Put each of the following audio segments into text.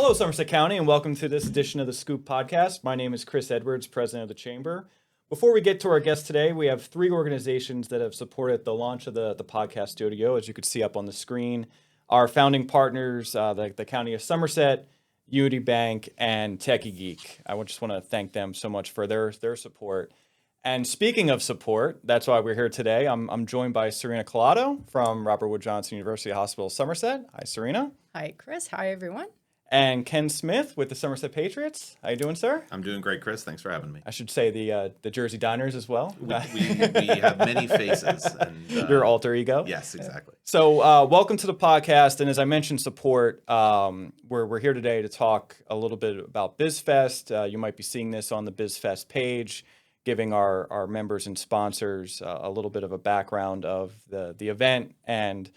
Hello, Somerset County, and welcome to this edition of the Scoop Podcast. My name is Chris Edwards, president of the Chamber. Before we get to our guest today, we have three organizations that have supported the launch of the podcast studio, as you could see up on the screen. Our founding partners, the County of Somerset, TD Bank, and Techie Geek. I just want to thank them so much for their support. And speaking of support, that's why we're here today. I'm joined by Serena Collado from Robert Wood Johnson University Hospital, Somerset. Hi, Serena. Hi, Chris. Hi, everyone. And Ken Smith with the Somerset Patriots. How you doing, sir? I'm doing great, Chris. Thanks for having me. I should say the Jersey Diners as well. We have many faces. And, your alter ego. Yes, exactly. So welcome to the podcast. And as I mentioned, support. We're here today to talk a little bit about BizFest. You might be seeing this on the BizFest page, giving our members and sponsors a little bit of a background of the event and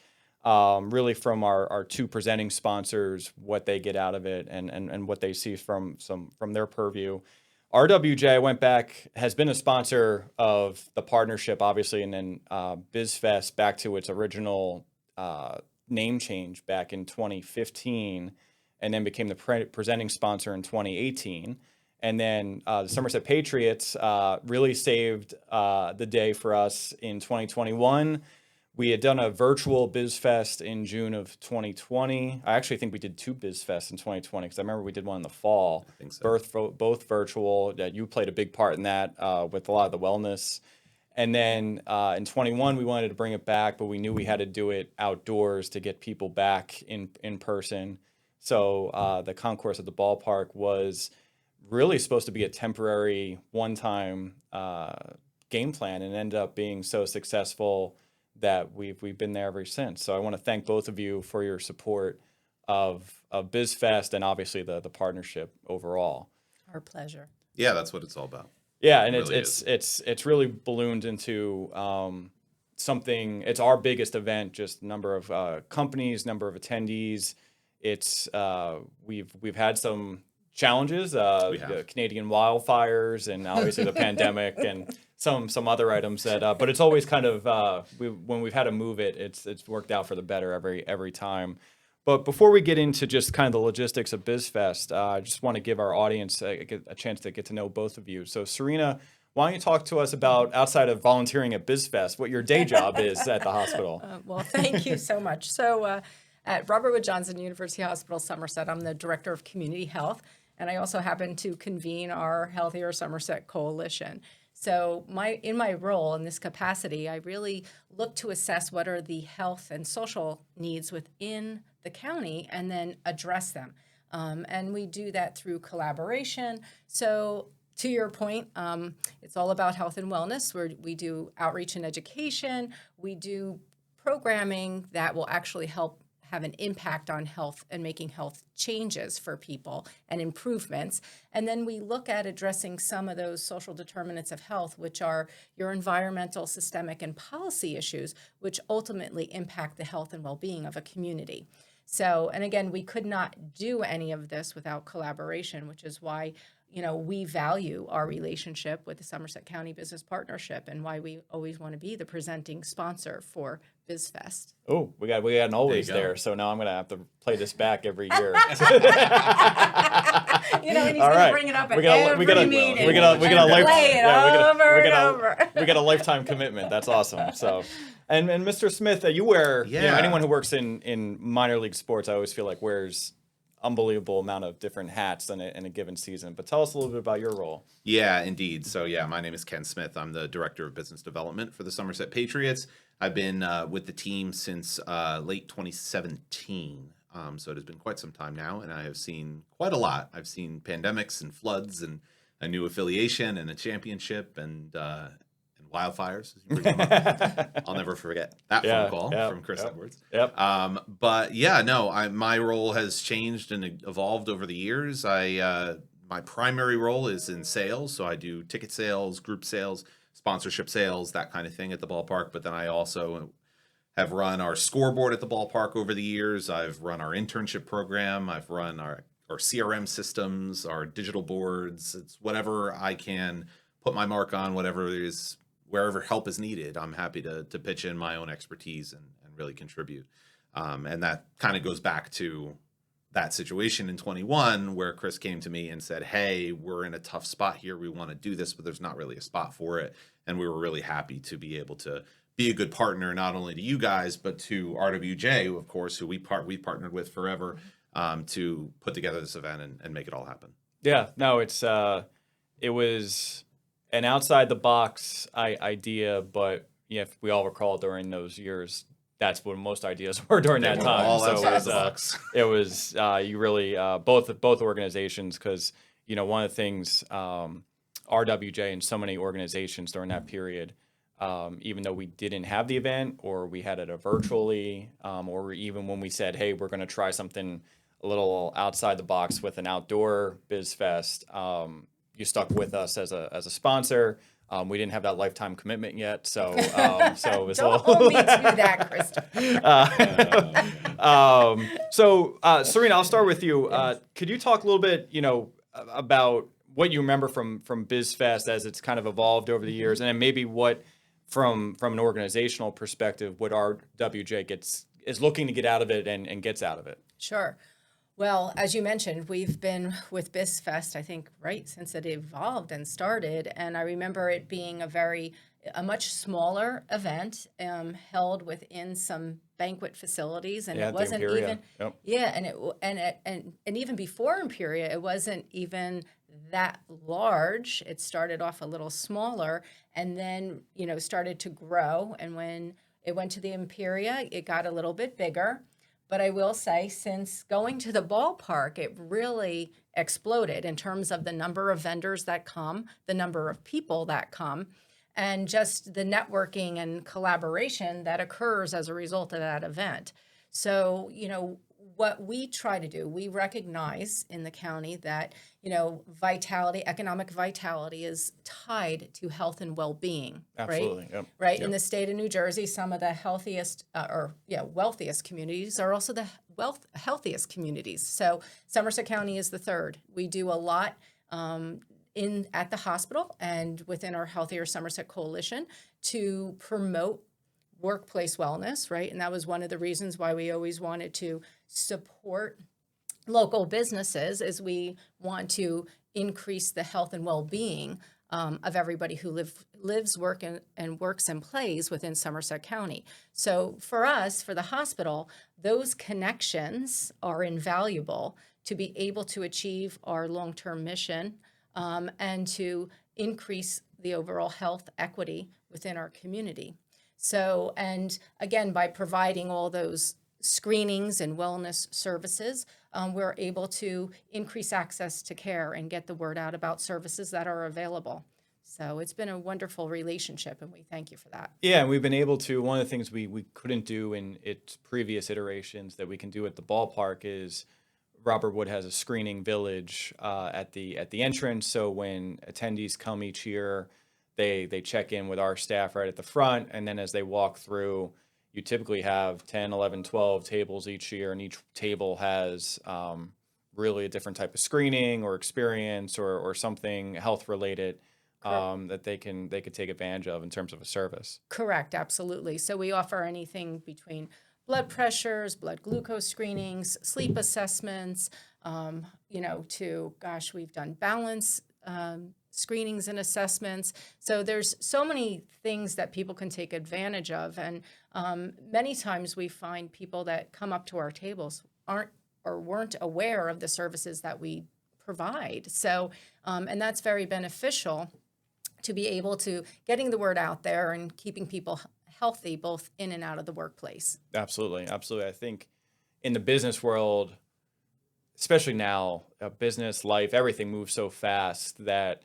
really from our two presenting sponsors, what they get out of it and what they see from their purview. RWJUH has been a sponsor of the partnership, obviously, and then BizFest back to its original name change back in 2015, and then became the presenting sponsor in 2018. And then the Somerset Patriots really saved the day for us in 2021. We had done a virtual BizFest in June of 2020. I actually think we did two BizFests in 2020 because I remember we did one in the fall. I think so. Both virtual. You played a big part in that with a lot of the wellness. And then in 21, we wanted to bring it back, but we knew we had to do it outdoors to get people back in person. So the concourse at the ballpark was really supposed to be a temporary one-time game plan and ended up being so successful that we've been there ever since. So I want to thank both of you for your support of BizFest and obviously the partnership overall. Our pleasure. Yeah, that's what it's all about. Yeah, and It really it's really ballooned into something. It's our biggest event, just number of companies, number of attendees. It's we've had some challenges, the Canadian wildfires, and obviously the pandemic, and some other items that. But it's always kind of when we've had to move it, it's worked out for the better every time. But before we get into just kind of the logistics of BizFest, I just want to give our audience a chance to get to know both of you. So Serena, why don't you talk to us about, outside of volunteering at BizFest, what your day job is at the hospital? Well, thank you so much. So at Robert Wood Johnson University Hospital, Somerset, I'm the Director of Community Health, and I also happen to convene our Healthier Somerset Coalition. So in my role in this capacity, I really look to assess what are the health and social needs within the county and then address them. And we do that through collaboration. So to your point, it's all about health and wellness, where we do outreach and education. We do programming that will actually help have an impact on health and making health changes for people and improvements. And then we look at addressing some of those social determinants of health, which are your environmental, systemic, and policy issues, which ultimately impact the health and well-being of a community. So, and again, we could not do any of this without collaboration, which is why we value our relationship with the Somerset County Business Partnership and why we always want to be the presenting sponsor for BizFest. Oh, we got an always there. So now I'm going to have to play this back every year. And he's going to bring it up at every meeting. We got a lifetime commitment. That's awesome. So, and Mr. Smith, you wear, anyone who works in minor league sports, I always feel like wears unbelievable amount of different hats in a given season. But tell us a little bit about your role. Yeah, indeed. So my name is Ken Smith. I'm the Director of Business Development for the Somerset Patriots. I've been with the team since late 2017. So it has been quite some time now, and I have seen quite a lot. I've seen pandemics and floods and a new affiliation and a championship and wildfires. I'll never forget that phone call from Chris Edwards. But my role has changed and evolved over the years. My primary role is in sales, so I do ticket sales, group sales, sponsorship sales, that kind of thing at the ballpark. But then I also have run our scoreboard at the ballpark over the years. I've run our internship program. I've run our CRM systems, our digital boards. It's whatever I can put my mark on, whatever it is. Wherever help is needed, I'm happy to pitch in my own expertise and really contribute. And that kind of goes back to that situation in 21 where Chris came to me and said, hey, we're in a tough spot here. We want to do this, but there's not really a spot for it. And we were really happy to be able to be a good partner, not only to you guys, but to RWJ, of course, who we partnered with forever, to put together this event and make it all happen. Yeah, no, it was an outside the box idea, but yeah, if we all recall during those years, that's what most ideas were during that time. All So outside the box. it was you really both organizations, because one of the things RWJ and so many organizations during that period, even though we didn't have the event or we had it virtually, or even when we said, hey, we're going to try something a little outside the box with an outdoor BizFest, you stuck with us as a sponsor. We didn't have that lifetime commitment yet, so it was Don't hold me to that, Christopher. Serena, I'll start with you. Could you talk a little bit, about what you remember from BizFest as it's kind of evolved over the years, and then maybe what, from an organizational perspective, what RWJ is looking to get out of it and gets out of it? Sure. Well, as you mentioned, we've been with BizFest, I think, right since it evolved and started. And I remember it being a much smaller event, held within some banquet facilities, and it wasn't even, and even before Imperia, it wasn't even that large. It started off a little smaller, and then started to grow. And when it went to the Imperia, it got a little bit bigger. But I will say, since going to the ballpark, it really exploded in terms of the number of vendors that come, the number of people that come, and just the networking and collaboration that occurs as a result of that event. So, what we try to do, we recognize in the county that, vitality, economic vitality is tied to health and well-being. Absolutely. Right? Right. Yep. In the state of New Jersey, some of the healthiest wealthiest communities are also the healthiest communities. So Somerset County is the third. We do a lot at the hospital and within our Healthier Somerset Coalition to promote workplace wellness, right? And that was one of the reasons why we always wanted to support local businesses, is we want to increase the health and well-being of everybody who lives, and works and plays within Somerset County. So for us, for the hospital, those connections are invaluable to be able to achieve our long-term mission, and to increase the overall health equity within our community. So, and again, by providing all those screenings and wellness services, we're able to increase access to care and get the word out about services that are available. So it's been a wonderful relationship, and we thank you for that. Yeah, and we've been able to, one of the things we couldn't do in its previous iterations that we can do at the ballpark is Robert Wood has a screening village at the entrance. So when attendees come each year, they check in with our staff right at the front, and then as they walk through, you typically have 10, 11, 12 tables each year, and each table has really a different type of screening or experience or something health related that they could take advantage of in terms of a service. Correct, absolutely. So we offer anything between blood pressures, blood glucose screenings, sleep assessments, we've done balance screenings and assessments. So there's so many things that people can take advantage of. And many times we find people that come up to our tables weren't aware of the services that we provide. So, and that's very beneficial to be able to getting the word out there and keeping people healthy both in and out of the workplace. Absolutely. I think in the business world, especially now, business, life, everything moves so fast that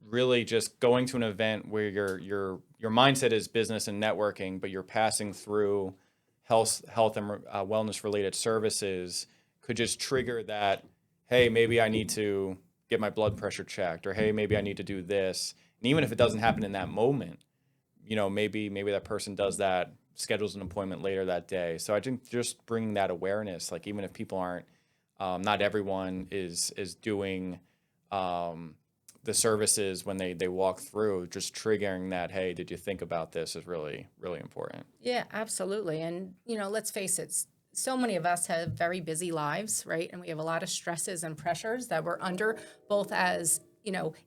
really just going to an event where your mindset is business and networking, but you're passing through health and wellness related services could just trigger that, hey, maybe I need to get my blood pressure checked, or hey, maybe I need to do this. And even if it doesn't happen in that moment, maybe that person does that, schedules an appointment later that day. So I think just bringing that awareness, like even if people aren't, not everyone is doing the services when they walk through, just triggering that, hey, did you think about this, is really, really important. Yeah, absolutely. And, let's face it, so many of us have very busy lives, right? And we have a lot of stresses and pressures that we're under, both as,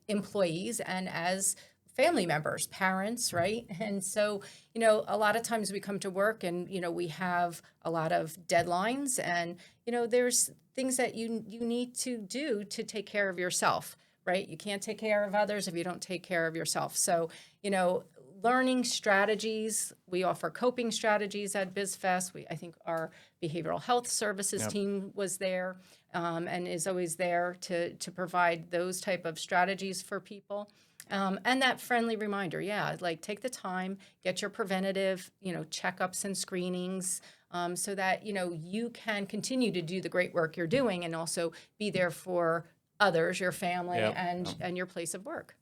employees and as family members, parents, right? And so, a lot of times we come to work and, we have a lot of deadlines and, there's things that you need to do to take care of yourself, right? You can't take care of others if you don't take care of yourself. So, learning strategies. We offer coping strategies at BizFest. I think our behavioral health services team was there and is always there to provide those type of strategies for people. And that friendly reminder, like take the time, get your preventative, checkups and screenings so that, you can continue to do the great work you're doing and also be there for others, your family, and your place of work.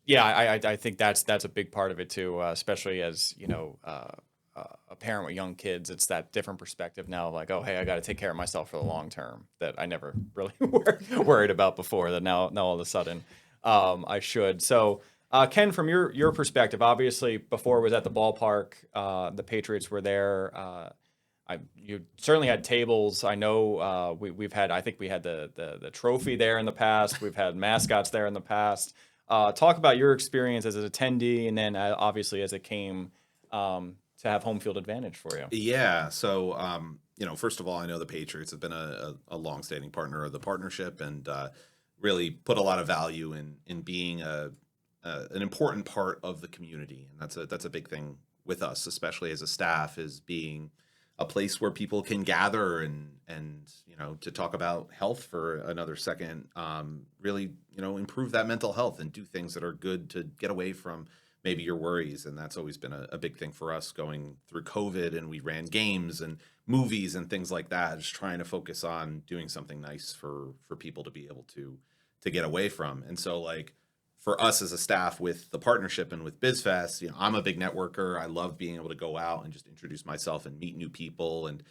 I think that's a big part of it too, especially as a parent with young kids. It's that different perspective now, like, oh, hey, I got to take care of myself for the long term that I never really worried about before. That now all of a sudden I should. So, Ken, from your perspective, obviously before it was at the ballpark, the Patriots were there. You certainly had tables. I know we've had. I think we had the trophy there in the past. We've had mascots there in the past. Talk about your experience as an attendee, and then obviously as it came to have home field advantage for you. Yeah. So, first of all, I know the Patriots have been a longstanding partner of the partnership and really put a lot of value in being an important part of the community, and that's a big thing with us, especially as a staff, is being a place where people can gather and to talk about health for another second, really improve that mental health and do things that are good to get away from maybe your worries. And that's always been a big thing for us going through COVID, and we ran games and movies and things like that, just trying to focus on doing something nice for people to be able to get away from. And so, like, for us as a staff with the partnership and with BizFest, I'm a big networker. I love being able to go out and just introduce myself and meet new people and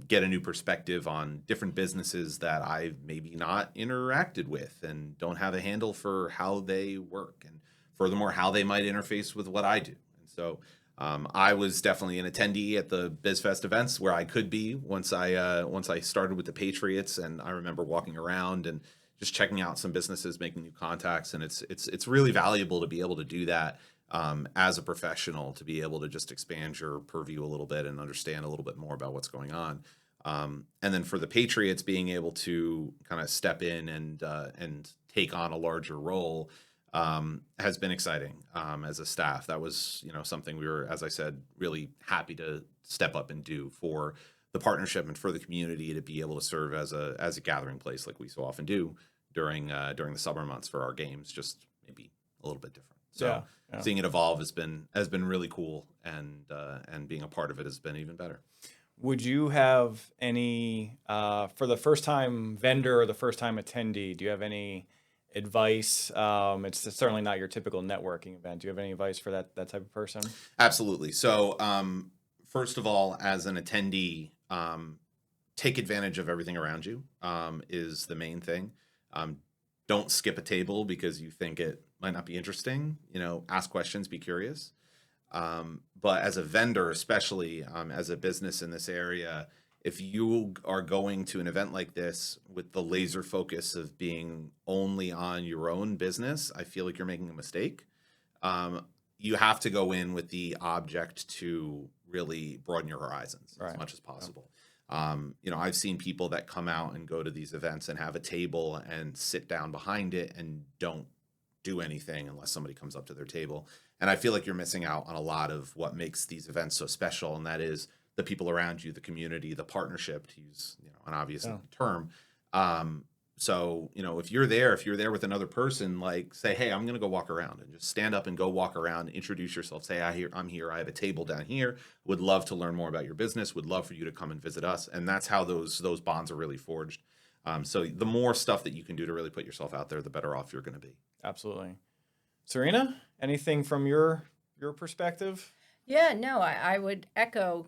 get a new perspective on different businesses that I've maybe not interacted with and don't have a handle for how they work, and furthermore, how they might interface with what I do. And so I was definitely an attendee at the BizFest events where I could be once I started with the Patriots, and I remember walking around and just checking out some businesses, making new contacts, and it's really valuable to be able to do that as a professional, to be able to just expand your purview a little bit and understand a little bit more about what's going on. And then for the Patriots, being able to kind of step in and take on a larger role has been exciting as a staff. That was something we were, as I said, really happy to step up and do for the partnership and for the community, to be able to serve as a gathering place like we so often do during the summer months for our games, just maybe a little bit different. So seeing it evolve has been really cool, and being a part of it has been even better. Would you have any for the first time vendor or the first time attendee? Do you have any advice? It's certainly not your typical networking event. Do you have any advice for that type of person? Absolutely. So first of all, as an attendee, take advantage of everything around you is the main thing. Don't skip a table because you think it might not be interesting. Ask questions, be curious. But as a vendor, especially as a business in this area, if you are going to an event like this with the laser focus of being only on your own business, I feel like you're making a mistake. You have to go in with the object to really broaden your horizons as much as possible. I've seen people that come out and go to these events and have a table and sit down behind it and don't do anything unless somebody comes up to their table. And I feel like you're missing out on a lot of what makes these events so special, and that is the people around you, the community, the partnership, to use an obvious term. So, if you're there with another person, like, say, hey, I'm going to go walk around, and just stand up and go walk around, introduce yourself, say, I'm here, I have a table down here, would love to learn more about your business, would love for you to come and visit us. And that's how those bonds are really forged. So the more stuff that you can do to really put yourself out there, the better off you're going to be. Absolutely. Serena, anything from your perspective? Yeah, no, I would echo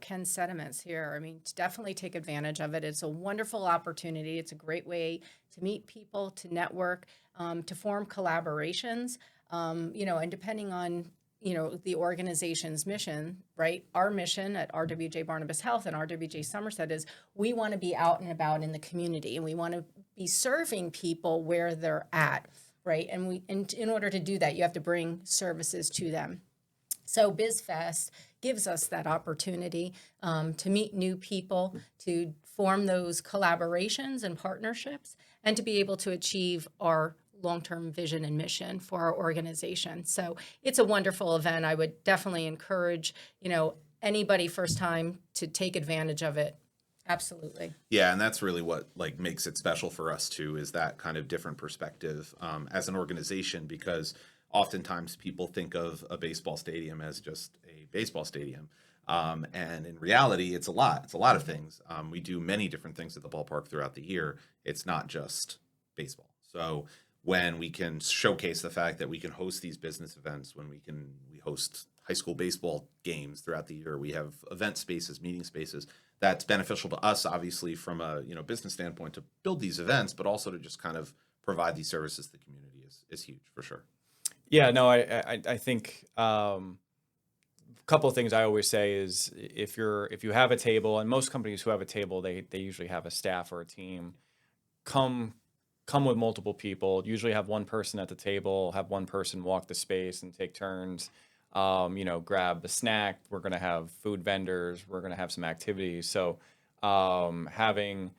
Ken's sentiments here. I mean, definitely take advantage of it. It's a wonderful opportunity. It's a great way to meet people, to network, to form collaborations, and depending on the organization's mission, right? Our mission at RWJ Barnabas Health and RWJ Somerset is we want to be out and about in the community, and we want to be serving people where they're at, right? And in order to do that, you have to bring services to them. So BizFest gives us that opportunity to meet new people, to form those collaborations and partnerships, and to be able to achieve our long-term vision and mission for our organization. So it's a wonderful event. I would definitely encourage, anybody first time to take advantage of it. Absolutely. Yeah, and that's really what makes it special for us too, is that kind of different perspective as an organization, because oftentimes people think of a baseball stadium as just a baseball stadium. And in reality, it's a lot. It's a lot of things. We do many different things at the ballpark throughout the year. It's not just baseball. So when we can showcase the fact that we can host these business events, when we host high school baseball games throughout the year, we have event spaces, meeting spaces, that's beneficial to us, obviously, from a business standpoint to build these events, but also to just kind of provide these services to the community is huge for sure. Yeah, no, I think a couple of things I always say is if you have a table, and most companies who have a table, they usually have a staff or a team. Come with multiple people. Usually have one person at the table, have one person walk the space and take turns. Grab a snack. We're going to have food vendors. We're going to have some activities. So having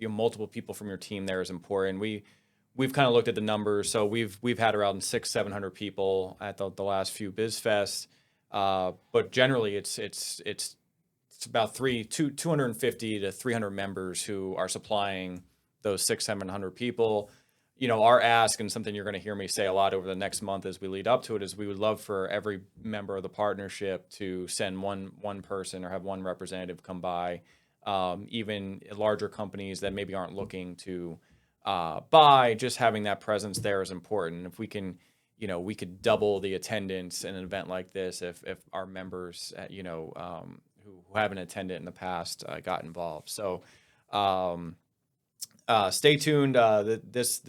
multiple people from your team there is important. We've kind of looked at the numbers. So we've had around 600-700 people at the last few BizFests. But generally it's about 250 to 300 members who are supplying those 600-700 people. Our ask, and something you're going to hear me say a lot over the next month as we lead up to it, is we would love for every member of the partnership to send one person or have one representative come by. Even larger companies that maybe aren't looking to buy, just having that presence there is important. If we can, we could double the attendance in an event like this if our members, who haven't attended in the past got involved. So stay tuned. This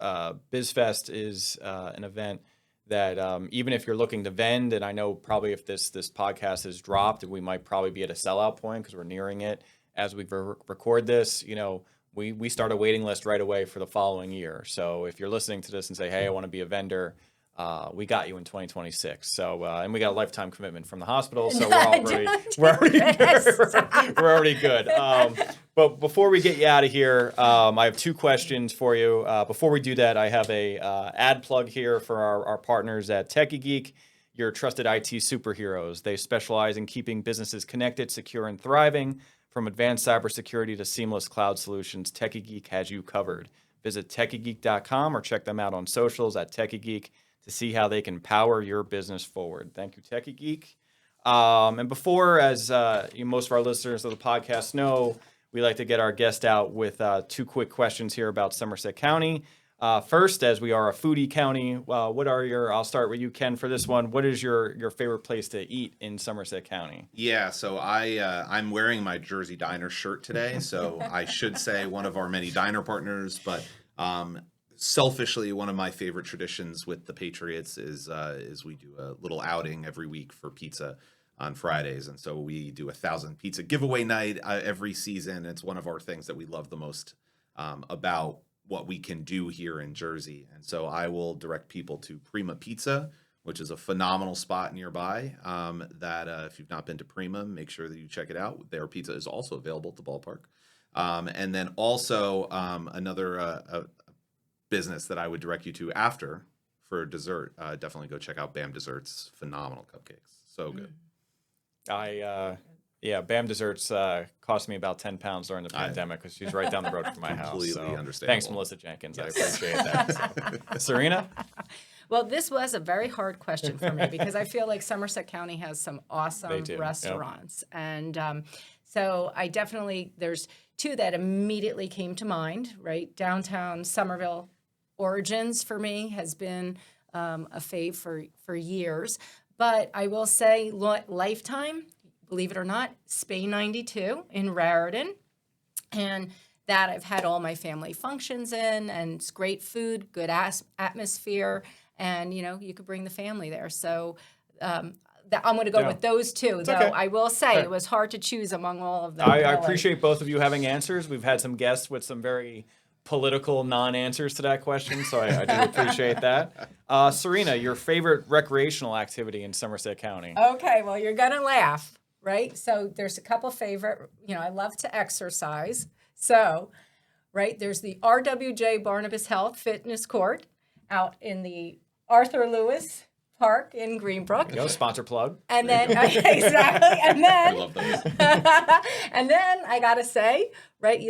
BizFest is an event that even if you're looking to vend, and I know probably if this podcast is dropped, we might probably be at a sellout point because we're nearing it as we record this. We start a waiting list right away for the following year. So if you're listening to this and say, hey, I want to be a vendor, we got you in 2026. So, and we got a lifetime commitment from the hospital. So we're already good. But before we get you out of here, I have two questions for you. Before we do that, I have a ad plug here for our partners at Techie Geek, your trusted IT superheroes. They specialize in keeping businesses connected, secure, and thriving. From advanced cybersecurity to seamless cloud solutions, Techie Geek has you covered. Visit techiegeek.com or check them out on socials at Techie Geek to see how they can power your business forward. Thank you, Techie Geek. And before, as most of our listeners of the podcast know, we like to get our guest out with two quick questions here about Somerset County. First, as we are a foodie county, I'll start with you, Ken, for this one. What is your favorite place to eat in Somerset County? Yeah, so I'm wearing my Jersey Diner shirt today, so I should say one of our many diner partners, but selfishly, one of my favorite traditions with the Patriots is we do a little outing every week for pizza on Fridays, and so we do 1,000 pizza giveaway night every season. It's one of our things that we love the most about what we can do here in Jersey. And so I will direct people to Prima Pizza, which is a phenomenal spot nearby that if you've not been to Prima, make sure that you check it out. Their pizza is also available at the ballpark. And then also another business that I would direct you to after for dessert, definitely go check out BAM Desserts. Phenomenal cupcakes. So good. BAM Desserts cost me about 10 pounds during the pandemic because she's right down the road from my house. Completely So understandable. thanks, Melissa Jenkins. Yes. I appreciate that. So. Serena? Well, this was a very hard question for me because I feel like Somerset County has some awesome restaurants. Yep. And so there's two that immediately came to mind, right? Downtown Somerville Origins for me has been a fave for years. But I will say Lifetime, believe it or not, Spain 92 in Raritan. And that I've had all my family functions in, and it's great food, good atmosphere, and you could bring the family there. So I'm going to go Yeah. with those two. Though okay. I will say Right. it was hard to choose among all of them. I really. appreciate both of you having answers. We've had some guests with some very political non-answers to that question, so I do appreciate that. Serena, your favorite recreational activity in Somerset County? Okay, well, you're going to laugh, right? So there's a couple favorite, I love to exercise. So, right, there's the RWJ Barnabas Health Fitness Court out in the Arthur Lewis Park in Greenbrook. Go, sponsor plug. And then, exactly, and I then, love those. and then I got to say, right,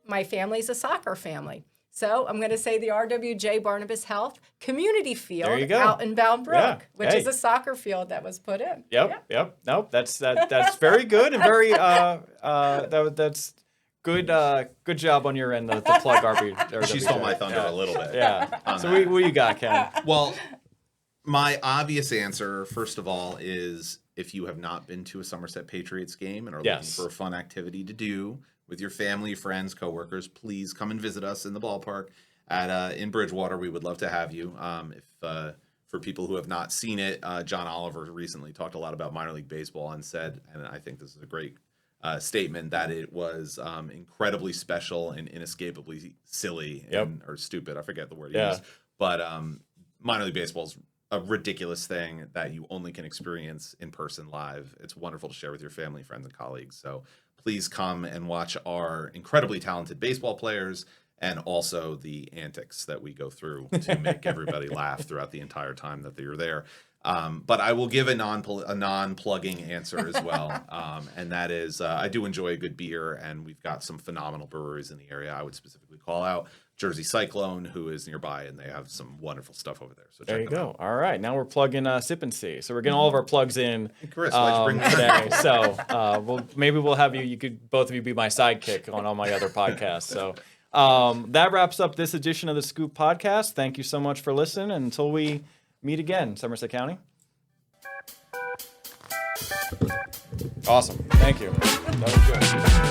my family's a soccer family. So I'm going to say the RWJ Barnabas Health Community Field There you go. out in Bound Brook, Yeah. which Hey. is a soccer field that was put in. Yep. Nope. That's very good and very that's good. Good job on your end. The plug RWJ. She stole my thunder a little bit. Yeah. on So that. what you got, Ken? Well, my obvious answer, first of all, is if you have not been to a Somerset Patriots game and are Yes. looking for a fun activity to do with your family, friends, coworkers, please come and visit us in the ballpark in Bridgewater. We would love to have you. For people who have not seen it, John Oliver recently talked a lot about minor league baseball and said, and I think this is a great statement, that it was incredibly special and inescapably silly or stupid. I forget the word he used. But minor league baseball is a ridiculous thing that you only can experience in person live. It's wonderful to share with your family, friends, and colleagues. So please come and watch our incredibly talented baseball players and also the antics that we go through to make everybody laugh throughout the entire time that they're there. But I will give a non-plugging answer as well, and that is I do enjoy a good beer, and we've got some phenomenal breweries in the area. I would specifically call out Jersey Cyclone, who is nearby, and they have some wonderful stuff over there. So check There you them go. out. All right. Now we're plugging Sip and See. So we're getting all of our plugs in Chris, why'd you bring that today. So maybe we'll have you. You could both of you be my sidekick on all my other podcasts. So that wraps up this edition of the Scoop Podcast. Thank you so much for listening. And until we meet again, Somerset County. Awesome. Thank you. That was good.